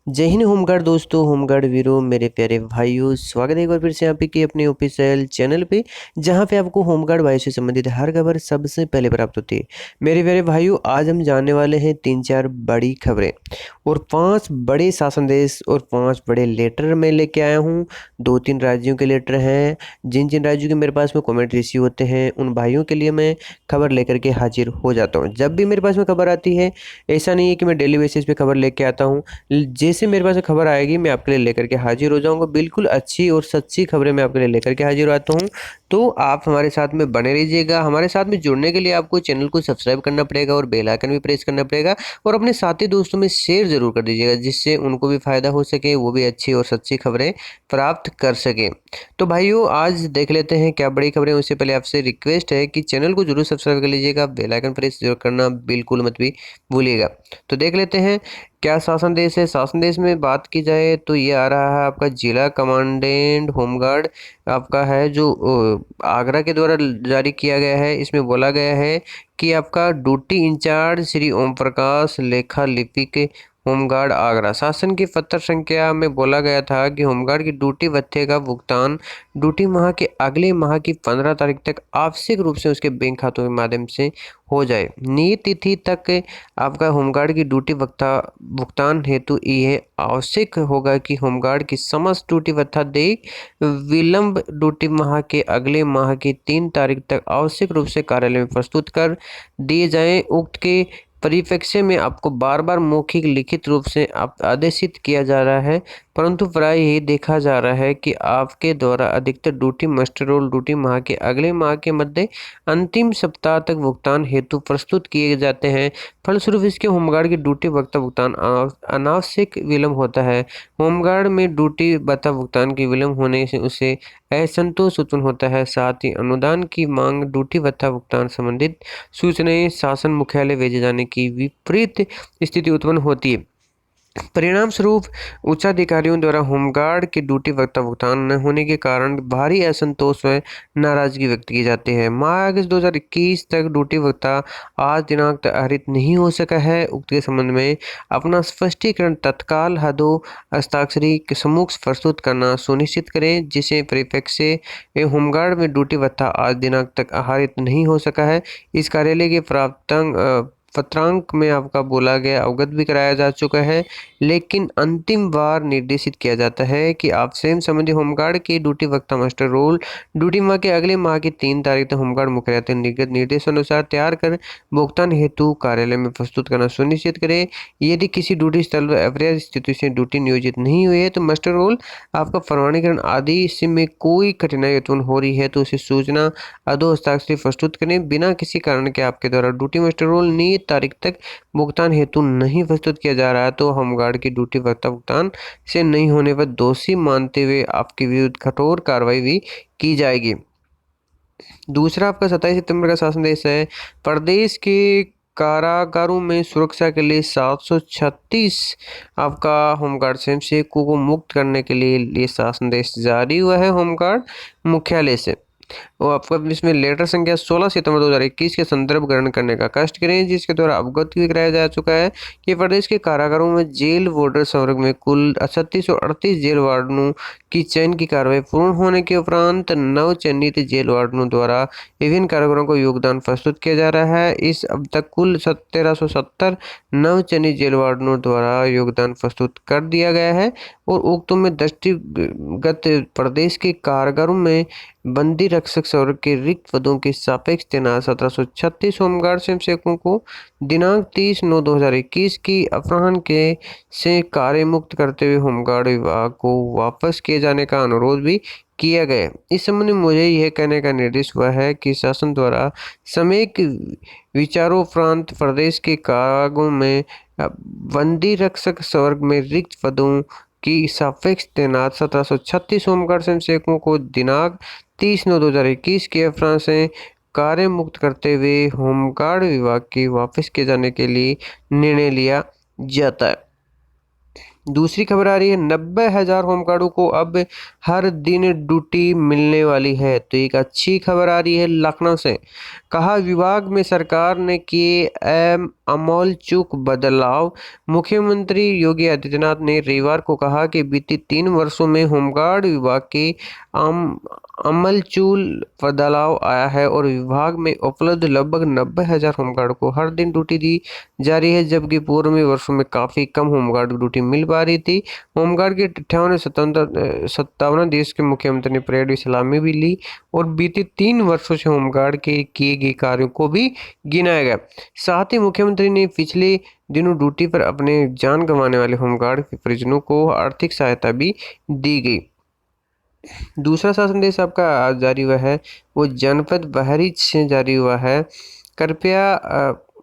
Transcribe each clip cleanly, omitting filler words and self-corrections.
जय हिंद होमगार्ड दोस्तों, होमगार्ड वीरों, मेरे प्यारे भाइयों, स्वागत है एक बार फिर से आप ही के अपने ऑफिशियल चैनल पे, जहां पे आपको होमगार्ड वायु से संबंधित हर खबर सबसे पहले प्राप्त होती है। मेरे प्यारे भाइयों, आज हम जानने वाले हैं 3-4 बड़ी खबरें और 5 बड़े शासन देश और 5 बड़े लेटर मैं लेके आया हूँ। 2-3 राज्यों के लेटर हैं। जिन जिन राज्यों के मेरे पास में कमेंट रिसीव होते हैं, उन भाइयों के लिए मैं खबर लेकर के हाजिर हो जाता हूँ। जब भी मेरे पास में खबर आती है, ऐसा नहीं है कि मैं डेली बेसिस पे खबर लेके आता हूँ। जैसे मेरे पास खबर आएगी, मैं आपके लिए लेकर के हाजिर हो जाऊंगा। बिल्कुल अच्छी और सच्ची खबरें मैं आपके लिए लेकर के हाजिर आता हूँ। तो आप हमारे साथ में बने रहिएगा। हमारे साथ में जुड़ने के लिए आपको चैनल को सब्सक्राइब करना पड़ेगा और बेल आइकन भी प्रेस करना पड़ेगा और अपने साथी दोस्तों में शेयर जरूर कर दीजिएगा, जिससे उनको भी फायदा हो सके, वो भी अच्छी और सच्ची खबरें प्राप्त कर सके। तो भाइयों, आज देख लेते हैं क्या बड़ी खबरें। उससे पहले आपसे रिक्वेस्ट है कि चैनल को जरूर सब्सक्राइब कर लीजिएगा, बेल आइकन प्रेस जरूर करना बिल्कुल मत भी भूलिएगा। तो देख लेते हैं क्या शासन देश है। शासन देश में बात की जाए तो ये आ रहा है आपका जिला कमांडेंट होमगार्ड आपका है, जो आगरा के द्वारा जारी किया गया है। इसमें बोला गया है कि आपका ड्यूटी इंचार्ज श्री ओम प्रकाश लेखा लिपिक होमगार्ड आगरा। शासन की पत्र संख्या में बोला गया था कि होमगार्ड की ड्यूटी भत्ते का भुगतान ड्यूटी माह के अगले माह की 15 तारीख तक आवश्यक रूप से उसके बैंक खातों के माध्यम से हो जाए। नियत तिथि तक आपका होमगार्ड की ड्यूटी भुगतान हेतु यह आवश्यक होगा कि होमगार्ड की समस्त ड्यूटी भत्ता दे विलंब ड्यूटी माह के अगले माह की 3 तारीख तक आवश्यक रूप से कार्यालय में प्रस्तुत कर दिए जाएं। उक्त के परिप्रेक्ष्य में आपको बार बार मौखिक लिखित रूप से आप आदेशित किया जा रहा है, परंतु प्राय यही देखा जा रहा है कि आपके द्वारा अधिकतर ड्यूटी मास्टर रोल ड्यूटी माह के अगले माह के मध्य अंतिम सप्ताह तक भुगतान हेतु प्रस्तुत किए जाते हैं। फलस्वरूप इसके होमगार्ड की ड्यूटी भत्ता भुगतान अनावश्यक विलंब होता है। होमगार्ड में ड्यूटी भत्ता भुगतान के विलंब होने से उसे असंतोष उत्पन्न होता है। साथ ही अनुदान की मांग ड्यूटी भत्ता भुगतान संबंधित सूचनाएं शासन मुख्यालय भेजे जाने की विपरीत स्थिति उत्पन्न होती है। परिणाम स्वरूप उच्चाधिकारियों द्वारा होमगार्ड की ड्यूटी भत्ता भुगतान न होने के कारण भारी असंतोष व नाराजगी व्यक्त की जाती है। माह अगस्त 2021 तक ड्यूटी भत्ता आज दिनांक तक आहरित नहीं हो सका है। उक्त के संबंध में अपना स्पष्टीकरण तत्काल हदों हस्ताक्षरी के सम्मुख प्रस्तुत करना सुनिश्चित करें, जिसे परिप्रेक्ष्य होमगार्ड में ड्यूटी भत्ता आज दिनांक तक आहरित नहीं हो सका है। इस कार्यालय के प्राप्तांक पत्रांक में आपका बोला गया अवगत भी कराया जा चुका है, लेकिन अंतिम बार निर्देशित किया जाता है कि आप स्वयं संबंधी होमगार्ड की ड्यूटी भत्ता मास्टर रोल ड्यूटी माह के अगले माह की 3 तारीख तक होमगार्ड मुख्यालय निर्गत निर्देशानुसार तैयार कर भुगतान हेतु कार्यालय में प्रस्तुत करना सुनिश्चित करें। यदि किसी ड्यूटी स्थल पर अप्रिय स्थिति से ड्यूटी नियोजित नहीं हुई है तो मास्टर रोल आपका प्रमाणीकरण आदि से में कोई कठिनाई उत्पन्न हो रही है तो उसे सूचना अधो हस्ताक्षर प्रस्तुत करें। बिना किसी कारण के आपके द्वारा ड्यूटी मास्टर रोल नियत तारीख तक भुगतान हेतु नहीं प्रस्तुत किया जा रहा है तो होमगार्ड की ड्यूटी भत्ता भुगतान से नहीं होने पर दोषी मानते हुए आपके विरुद्ध कठोर कार्रवाई भी की जाएगी। दूसरा आपका 27 सितंबर का शासन देश है। प्रदेश के कारागारों में सुरक्षा के लिए 736 आपका होमगार्ड स्वयंसेवकों को मुक्त करने के लिए ये शासन देश जारी हुआ है होमगार्ड मुख्यालय से। और आपको इसमें लेटर संख्या 16 सितंबर 2021 के संदर्भ ग्रहण करने का कष्ट करें, जिसके द्वारा अवगत भी कराया जा चुका है कि प्रदेश के कारागारों में जेल वार्डर संवर्ग में कुल 3638 जेल वार्डनों की चयन की कार्रवाई पूर्ण होने के उपरांत नव चयनित जेल वार्डनों द्वारा विभिन्न कारागारों को योगदान प्रस्तुत किया जा रहा है। इस अब तक कुल 1370 नव चयनित जेल वार्डनों द्वारा योगदान प्रस्तुत कर दिया गया है और उक्तों में दृष्टिगत प्रदेश के कारागारों में बंदी रक्षक संवर्ग के रिक्त पदों के सापेक्ष तैनात 1736 होमगार्ड स्वयंसेवकों को दिनांक 30/9/2021 की अपराह्न के से कार्य मुक्त करते हुए होमगार्ड विभाग को वापस किए जाने का अनुरोध भी किया गया। इस संबंध में मुझे यह कहने का निर्देश हुआ है कि शासन द्वारा समेक विचारोपरांत प्रदेश के कारागारों में बंदी रक्षक संवर्ग में रिक्त पदों की सापेक्ष तैनात 1736 होमगार्ड स्वयंसेवकों को दिनांक 30/9/2021 के अपराह्न से कार्य मुक्त करते हुए होमगार्ड विभाग के वापस किए जाने के लिए निर्णय लिया जाता है। दूसरी खबर आ रही है 90,000 होमगार्डों को अब हर दिन ड्यूटी मिलने वाली है। तो एक अच्छी खबर आ रही है लखनऊ से। कहा विभाग में सरकार ने किए आमूलचूल बदलाव। मुख्यमंत्री योगी आदित्यनाथ ने रविवार को कहा कि बीते 3 वर्षों में होमगार्ड विभाग के आम आमूलचूल बदलाव आया है और विभाग में उपलब्ध लगभग 90,000 होमगार्ड को हर दिन ड्यूटी दी जा रही है, जबकि पूर्व में वर्षों में काफ़ी कम होमगार्ड ड्यूटी मिल पा रही थी। होमगार्ड के 58 देश के मुख्यमंत्री ने परेड की सलामी भी ली और बीते 3 वर्षों से होमगार्ड के किए गए कार्यों को भी गिनाया गया। साथ ही मुख्यमंत्री ने पिछले दिनों ड्यूटी पर अपने जान गंवाने वाले होमगार्ड के परिजनों को आर्थिक सहायता भी दी गई। दूसरा शासन देश आपका आज जारी हुआ है, वो जनपद बहरीच से जारी हुआ है। कृपया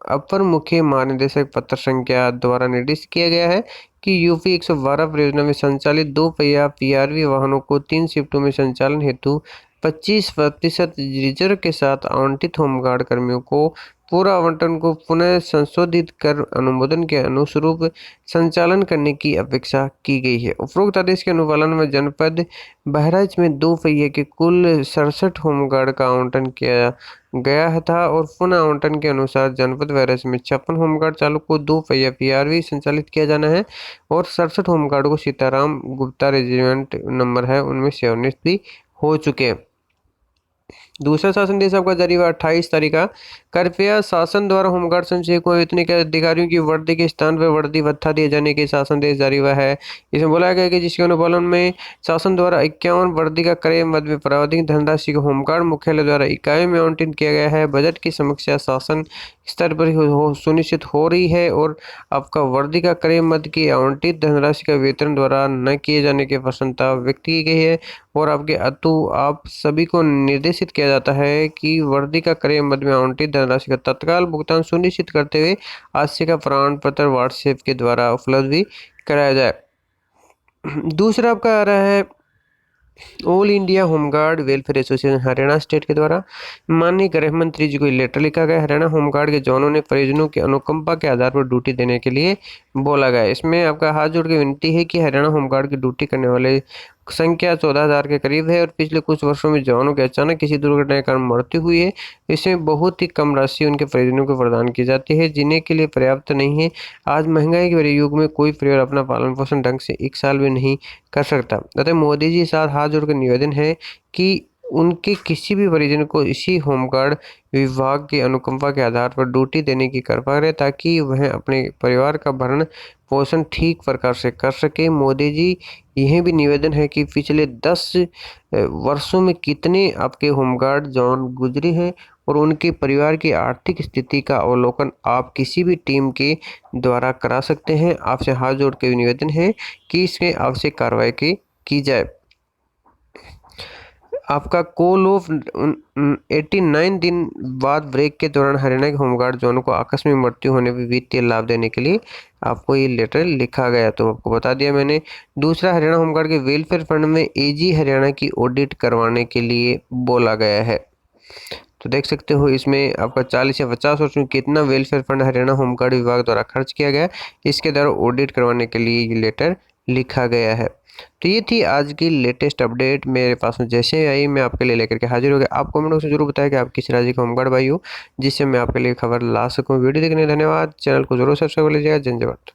अपर मुख्य महानिदेशक पत्र संख्या द्वारा निर्दिष्ट किया गया है कि यूपी 112 परियोजना में संचालित 2 पहिया पीआरवी वाहनों को 3 शिफ्टों में संचालन हेतु 25% रिजर्व के साथ आवंटित होमगार्ड कर्मियों को पूरा आवंटन को पुनः संशोधित कर अनुमोदन के अनुरूप संचालन करने की अपेक्षा की गई है। उपरोक्त आदेश के अनुपालन में जनपद बहराइच में 2 पहिए के कुल 67 होमगार्ड का आवंटन किया गया था और पुनः आवंटन के अनुसार जनपद बहराइच में 56 होमगार्ड चालक को 2 पहिया पीआरवी संचालित किया जाना है और 67 होमगार्ड को सीताराम गुप्ता रेजिमेंट नंबर है उनमें सेवानिवृत्त भी हो चुके हैं। दूसरा शासन देश आपका जारी हुआ 28 तारीख का। कृपया शासन द्वारा होमगार्ड संक्षेप वेतन के अधिकारियों की वर्दी के स्थान पर वर्दी भत्ता दिए जाने के शासन देश जारी हुआ है। इसमें बोला गया कि जिसके अनुपालन में शासन द्वारा 51 वर्दी का क्रय मद में प्रावधानिक धनराशि को होमगार्ड मुख्यालय द्वारा इकाई में आवंटित किया गया है। बजट की समस्या शासन स्तर पर सुनिश्चित हो रही है और आपका वर्दी का क्रय मद की आवंटित धनराशि का वेतन द्वारा न किए जाने की प्रसन्नता व्यक्त की गई है और आपके अतु आप सभी को निर्देशित किया जाता है कि वर्दी का क्रय मद में आवंटित धनराशि का तत्काल भुगतान सुनिश्चित करते हुए आश्चर्य का प्रमाण पत्र व्हाट्सएप के द्वारा उपलब्ध भी कराया जाए। दूसरा आपका आ रहा है all India home guard welfare association Haryana state के द्वारा माननीय गृह मंत्री जी को लेटर लिखा गया। हरियाणा होमगार्ड के जवानों ने परिजनों की अनुकंपा के आधार पर ड्यूटी देने के लिए बोला गया। इसमें आपका हाथ जोड़ के विनती है कि हरियाणा होमगार्ड की ड्यूटी करने वाले संख्या 14,000 के करीब है और पिछले कुछ वर्षों में जवानों के अचानक किसी दुर्घटना के कारण मृत्यु हुई है। इसमें बहुत ही कम राशि उनके परिजनों को प्रदान की जाती है जिन्हें के लिए पर्याप्त नहीं है। आज महंगाई के भरे युग में कोई परिवार अपना पालन पोषण ढंग से 1 साल भी नहीं कर सकता। अतः मोदी जी के साथ हाथ जोड़कर निवेदन है कि उनके किसी भी परिजन को इसी होमगार्ड विभाग की अनुकंपा के आधार पर ड्यूटी देने की कृपा करें ताकि वह अपने परिवार का भरण पोषण ठीक प्रकार से कर सके। मोदी जी यह भी निवेदन है कि पिछले 10 वर्षों में कितने आपके होमगार्ड जवान गुजरे हैं और उनके परिवार की आर्थिक स्थिति का अवलोकन आप किसी भी टीम के द्वारा करा सकते हैं। आपसे हाथ जोड़ के निवेदन है कि इसमें आवश्यक कार्रवाई की जाए। आपका कॉल ऑफ 89 दिन बाद ब्रेक के दौरान हरियाणा के होमगार्ड जवानों को आकस्मिक मृत्यु होने पर वित्तीय लाभ देने के लिए आपको ये लेटर लिखा गया, तो आपको बता दिया मैंने। दूसरा, हरियाणा होमगार्ड के वेलफेयर फंड में एजी हरियाणा की ऑडिट करवाने के लिए बोला गया है। तो देख सकते हो इसमें आपका 40 या 50 वर्ष में कितना वेलफेयर फंड हरियाणा होमगार्ड विभाग द्वारा खर्च किया गया, इसके द्वारा ऑडिट करवाने के लिए ये लेटर लिखा गया है। तो ये थी आज की लेटेस्ट अपडेट मेरे पास में जैसे आई मैं आपके लिए लेकर के हाजिर हो गया। आप कमेंट में जरूर बताएं कि आप किस राज्य का होमगार्ड भाई हो जिससे मैं आपके लिए खबर ला सकूं। वीडियो देखने धन्यवाद। चैनल को जरूर सब्सक्राइब कर लीजिएगा। जय जवान।